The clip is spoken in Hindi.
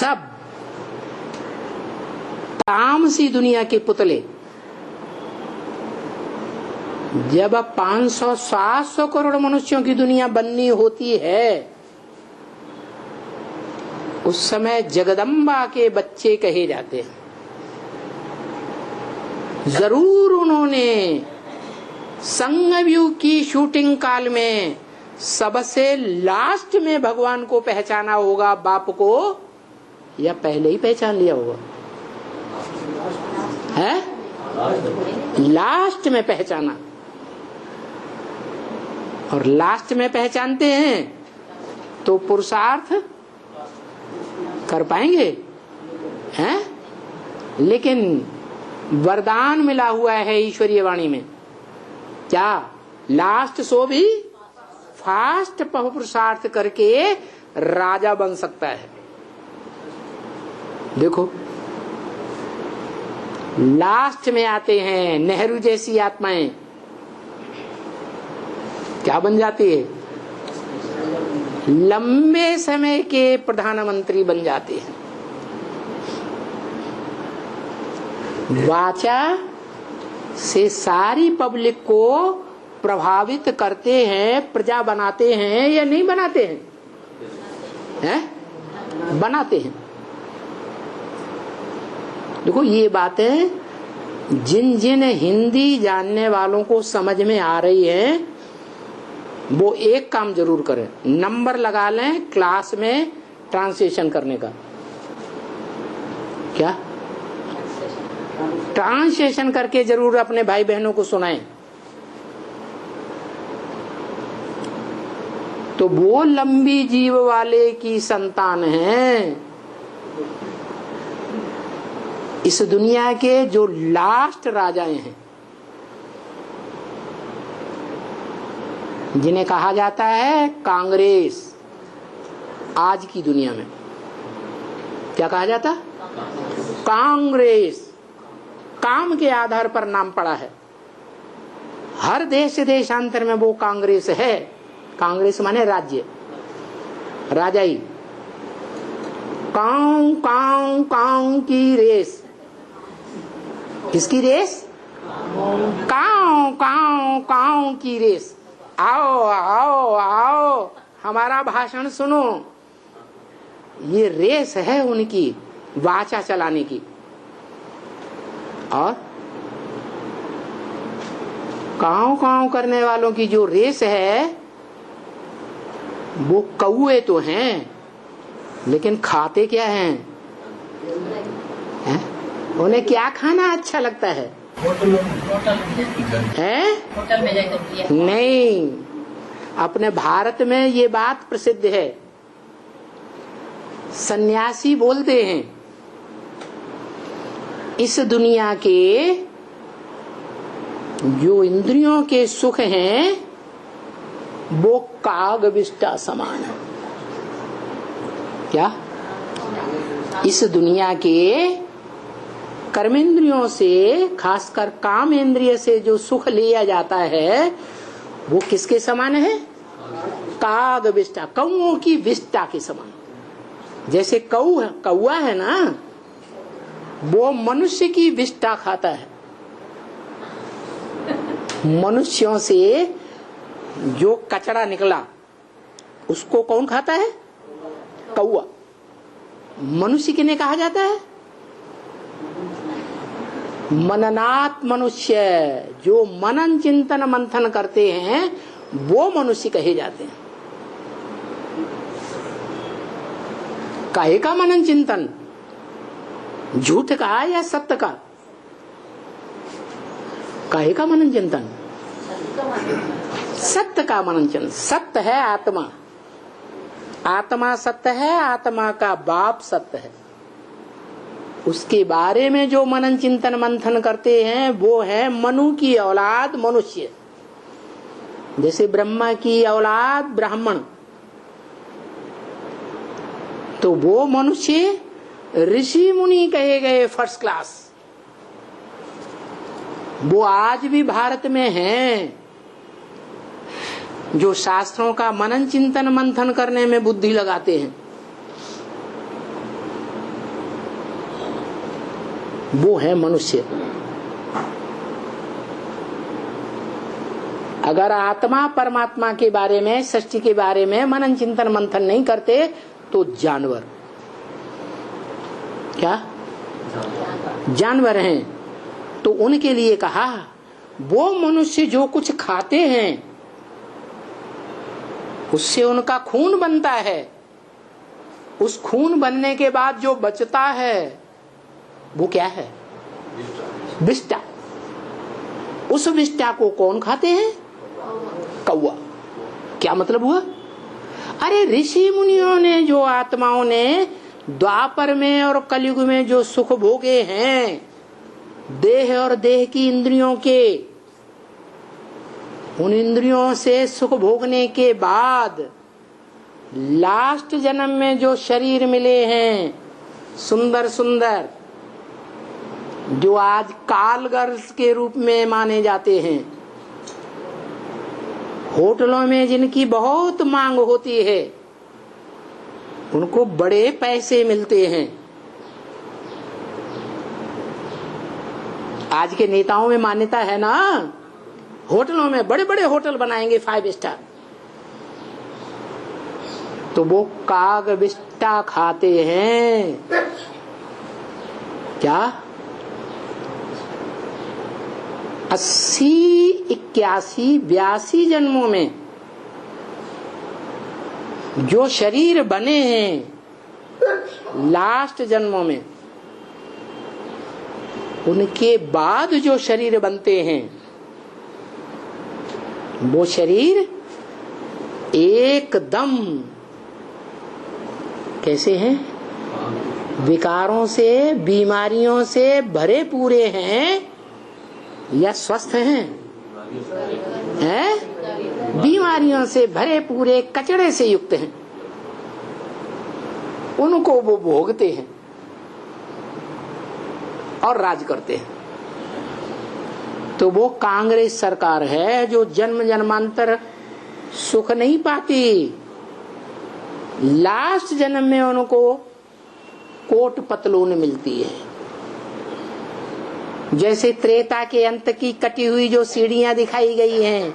सब तामसी दुनिया के पुतले जब 500-700 करोड़ मनुष्यों की दुनिया बननी होती है, उस समय जगदम्बा के बच्चे कहे जाते हैं। जरूर उन्होंने संगव्यूह की शूटिंग काल में सबसे लास्ट में भगवान को पहचाना होगा, बाप को, या पहले ही पहचान लिया होगा? है लास्ट में पहचाना। और लास्ट में पहचानते हैं तो पुरुषार्थ कर पाएंगे, हैं? लेकिन वरदान मिला हुआ है ईश्वरीय वाणी में, क्या? लास्ट सो भी फास्ट पुरुषार्थ करके राजा बन सकता है। देखो लास्ट में आते हैं नेहरू जैसी आत्माएं, क्या बन जाती है? लंबे समय के प्रधानमंत्री बन जाते हैं। वाचा से सारी पब्लिक को प्रभावित करते हैं, प्रजा बनाते हैं या नहीं बनाते हैं? हैं? बनाते हैं। देखो ये बातें जिन जिन हिंदी जानने वालों को समझ में आ रही है, वो एक काम जरूर करें, नंबर लगा लें क्लास में ट्रांसलेशन करने का। क्या? ट्रांसलेशन करके जरूर अपने भाई बहनों को सुनाएं। तो वो लंबी जीव वाले की संतान हैं, इस दुनिया के जो लास्ट राजाएं हैं, जिन्हें कहा जाता है कांग्रेस। आज की दुनिया में क्या कहा जाता? कांग्रेस। काम के आधार पर नाम पड़ा है। हर देश देशांतर में वो कांग्रेस है। कांग्रेस माने राज्य, राजाई। काऊ काऊ काऊ की रेस। किसकी रेस? काऊ काऊ काऊ की रेस। आओ आओ आओ हमारा भाषण सुनो। ये रेस है उनकी वाचा चलाने की। और काऊ काऊ करने वालों की जो रेस है, वो कौए तो हैं, लेकिन खाते क्या हैं? उन्हें क्या खाना अच्छा लगता है? होटल में जाकर नहीं। अपने भारत में ये बात प्रसिद्ध है। सन्यासी बोलते हैं इस दुनिया के जो इंद्रियों के सुख हैं, वो कागविष्टा समान है। क्या? इस दुनिया के कर्मेंद्रियों से, खासकर काम इंद्रिय से जो सुख लिया जाता है, वो किसके समान है? कागविष्टा, कौओं की विष्टा के समान। जैसे कौआ है ना, वो मनुष्य की विष्टा खाता है। मनुष्यों से जो कचरा निकला उसको कौन खाता है? कौआ। मनुष्य किन्हें कहा जाता है? मननात् मनुष्य। जो मनन चिंतन मंथन करते हैं वो मनुष्य कहे जाते हैं। काहे का मनन चिंतन? झूठ का या सत्य का? काहे का मनन चिंतन? सत्य का मनन चिंतन। सत्य है आत्मा। आत्मा सत्य है, आत्मा का बाप सत्य है। उसके बारे में जो मनन चिंतन मंथन करते हैं वो है मनु की औलाद मनुष्य। जैसे ब्रह्मा की औलाद ब्राह्मण, तो वो मनुष्य ऋषि मुनि कहे गए फर्स्ट क्लास। वो आज भी भारत में हैं, जो शास्त्रों का मनन चिंतन मंथन करने में बुद्धि लगाते हैं। वो है मनुष्य। अगर आत्मा परमात्मा के बारे में, सृष्टि के बारे में मनन चिंतन मंथन नहीं करते तो जानवर, क्या जानवर हैं। तो उनके लिए कहा वो मनुष्य जो कुछ खाते हैं उससे उनका खून बनता है, उस खून बनने के बाद जो बचता है वो क्या है? विष्टा। उस विष्टा को कौन खाते हैं? कौवा। क्या मतलब हुआ? अरे ऋषि मुनियों ने, जो आत्माओं ने द्वापर में और कलयुग में जो सुख भोगे हैं, देह और देह की इंद्रियों के, उन इंद्रियों से सुख भोगने के बाद लास्ट जन्म में जो शरीर मिले हैं सुंदर सुंदर, जो आज कालगर्ल्स के रूप में माने जाते हैं, होटलों में जिनकी बहुत मांग होती है, उनको बड़े पैसे मिलते हैं। आज के नेताओं में मान्यता है ना, होटलों में बड़े बड़े होटल बनाएंगे 5 स्टार, तो वो कागविष्टा खाते हैं। क्या 80, 81, 82 जन्मों में जो शरीर बने हैं लास्ट जन्मों में, उनके बाद जो शरीर बनते हैं वो शरीर एकदम कैसे हैं? विकारों से, बीमारियों से भरे पूरे हैं या स्वस्थ हैं? बीमारियों से भरे पूरे कचड़े से युक्त हैं, उनको वो भोगते हैं और राज करते हैं। तो वो कांग्रेस सरकार है जो जन्म जन्मांतर सुख नहीं पाती, लास्ट जन्म में उनको कोट पतलून मिलती है। जैसे त्रेता के अंत की कटी हुई जो सीढ़ियां दिखाई गई हैं,